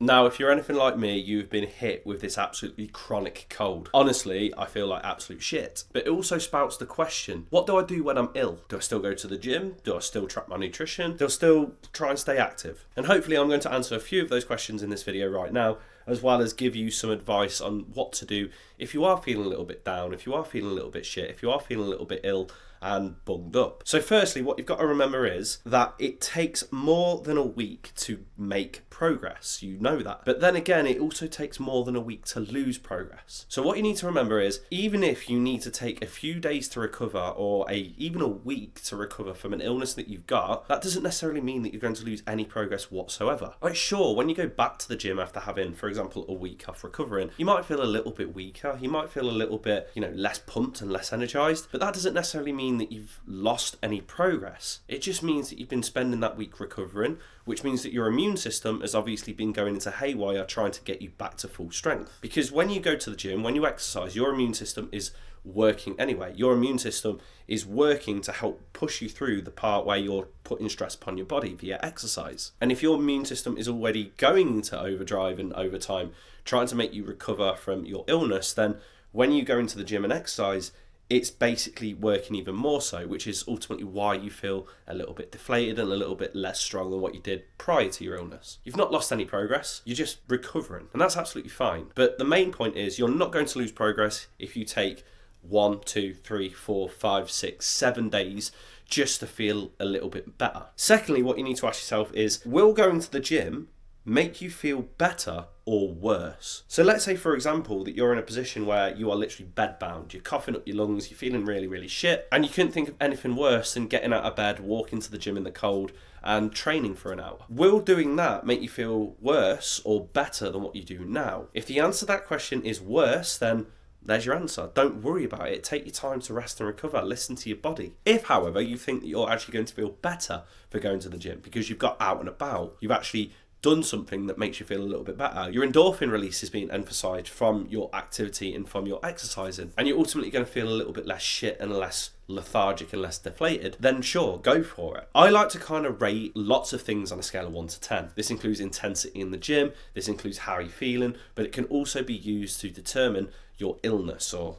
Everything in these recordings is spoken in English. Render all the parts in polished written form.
Now, if you're anything like me, you've been hit with this absolutely chronic cold. Honestly, I feel like absolute shit. But it also spouts the question, what do I do when I'm ill? Do I still go to the gym? Do I still track my nutrition? Do I still try and stay active? And hopefully I'm going to answer a few of those questions in this video right now, as well as give you some advice on what to do if you are feeling a little bit down, if you are feeling a little bit shit, if you are feeling a little bit ill and bunged up. So firstly, what you've got to remember is that it takes more than a week to make progress. You know that. But then again, it also takes more than a week to lose progress. So what you need to remember is, even if you need to take a few days to recover, or even a week to recover from an illness that you've got, that doesn't necessarily mean that you're going to lose any progress whatsoever. Like, sure, when you go back to the gym after having, for example, a week off recovering, you might feel a little bit weaker, you might feel a little bit, less pumped and less energized, but that doesn't necessarily mean that you've lost any progress. It just means that you've been spending that week recovering, which means that your immune system has obviously been going into haywire trying to get you back to full strength. Because when you go to the gym, when you exercise, your immune system is working anyway. Your immune system is working to help push you through the part where you're putting stress upon your body via exercise. And if your immune system is already going into overdrive and overtime, trying to make you recover from your illness, then when you go into the gym and exercise, it's basically working even more so, which is ultimately why you feel a little bit deflated and a little bit less strong than what you did prior to your illness. You've not lost any progress, you're just recovering, and that's absolutely fine. But the main point is, you're not going to lose progress if you take 1, 2, 3, 4, 5, 6, 7 days just to feel a little bit better. Secondly, what you need to ask yourself is, will going to the gym make you feel better or worse? So let's say, for example, that you're in a position where you are literally bedbound, you're coughing up your lungs, you're feeling really, really shit, and you couldn't think of anything worse than getting out of bed, walking to the gym in the cold, and training for an hour. Will doing that make you feel worse or better than what you do now? If the answer to that question is worse, then there's your answer. Don't worry about it. Take your time to rest and recover. Listen to your body. If, however, you think that you're actually going to feel better for going to the gym because you've got out and about, you've actually done something that makes you feel a little bit better, your endorphin release is being emphasized from your activity and from your exercising, and you're ultimately going to feel a little bit less shit and less lethargic and less deflated, then sure, go for it. I like to kind of rate lots of things on a scale of 1 to 10. This includes intensity in the gym, this includes how you're feeling, but it can also be used to determine your illness or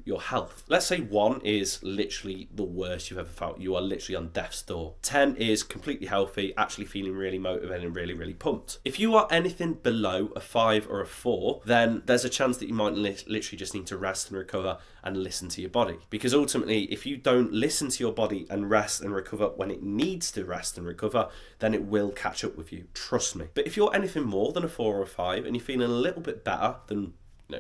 your health. Let's say 1 is literally the worst you've ever felt. You are literally on death's door. 10 is completely healthy, actually feeling really motivated and really, really pumped. If you are anything below a 5 or a 4, then there's a chance that you might literally just need to rest and recover and listen to your body. Because ultimately, if you don't listen to your body and rest and recover when it needs to rest and recover, then it will catch up with you. Trust me. But if you're anything more than a 4 or a 5 and you're feeling a little bit better than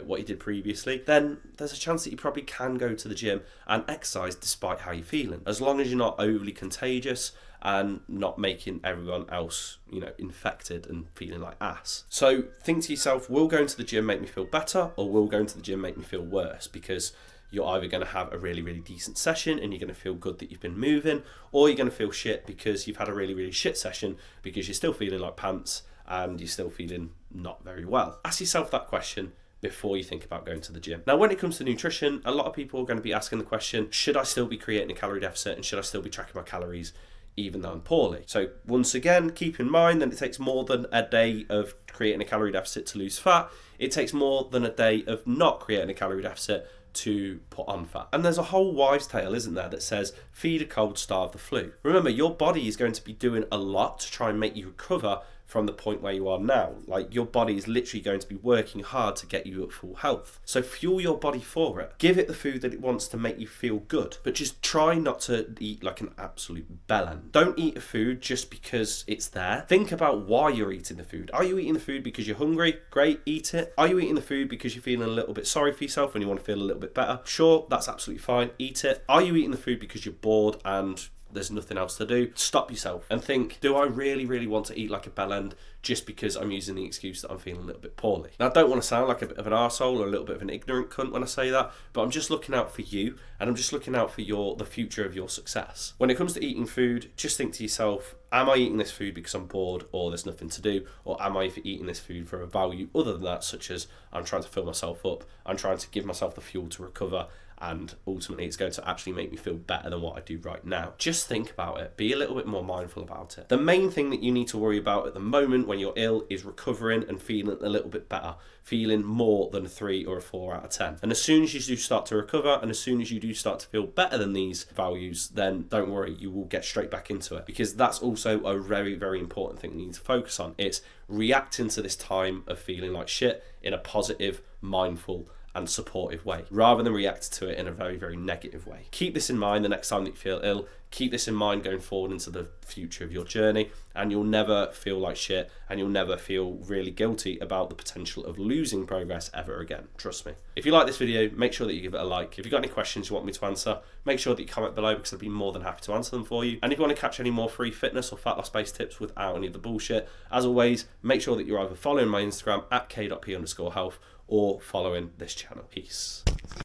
what you did previously, then there's a chance that you probably can go to the gym and exercise despite how you're feeling, as long as you're not overly contagious and not making everyone else infected and feeling like ass. So think to yourself, will going to the gym make me feel better, or will going to the gym make me feel worse? Because you're either going to have a really, really decent session and you're going to feel good that you've been moving, or you're going to feel shit because you've had a really, really shit session because you're still feeling like pants and you're still feeling not very well. Ask yourself that question before you think about going to the gym. Now, when it comes to nutrition, a lot of people are going to be asking the question, should I still be creating a calorie deficit and should I still be tracking my calories even though I'm poorly? So once again, keep in mind that it takes more than a day of creating a calorie deficit to lose fat. It takes more than a day of not creating a calorie deficit to put on fat. And there's a whole wives' tale, isn't there, that says feed a cold, starve the flu. Remember, your body is going to be doing a lot to try and make you recover from the point where you are now. Like, your body is literally going to be working hard to get you at full health. So fuel your body for it. Give it the food that it wants to make you feel good. But just try not to eat like an absolute bellend. Don't eat a food just because it's there. Think about why you're eating the food. Are you eating the food because you're hungry? Great, eat it. Are you eating the food because you're feeling a little bit sorry for yourself and you want to feel a little bit better? Sure, that's absolutely fine. Eat it. Are you eating the food because you're bored and there's nothing else to do? Stop yourself and think, do I really, really want to eat like a bellend just because I'm using the excuse that I'm feeling a little bit poorly? Now, I don't want to sound like a bit of an arsehole or a little bit of an ignorant cunt when I say that, but I'm just looking out for you, and I'm just looking out for the future of your success. When it comes to eating food, just think to yourself, am I eating this food because I'm bored or there's nothing to do? Or am I eating this food for a value other than that, such as I'm trying to fill myself up, I'm trying to give myself the fuel to recover and ultimately it's going to actually make me feel better than what I do right now. Just think about it. Be a little bit more mindful about it. The main thing that you need to worry about at the moment when you're ill is recovering and feeling a little bit better, feeling more than a 3 or a 4 out of 10. And as soon as you do start to recover, and as soon as you do start to feel better than these values, then don't worry, you will get straight back into it, because that's also a very, very important thing you need to focus on. It's reacting to this time of feeling like shit in a positive, mindful, and supportive way, rather than react to it in a very, very negative way. Keep this in mind the next time that you feel ill. Keep this in mind going forward into the future of your journey, and you'll never feel like shit, and you'll never feel really guilty about the potential of losing progress ever again. Trust me. If you like this video, make sure that you give it a like. If you've got any questions you want me to answer, make sure that you comment below, because I'd be more than happy to answer them for you. And if you want to catch any more free fitness or fat loss based tips without any of the bullshit, as always, make sure that you're either following my Instagram at k.p_health or following this channel. Peace.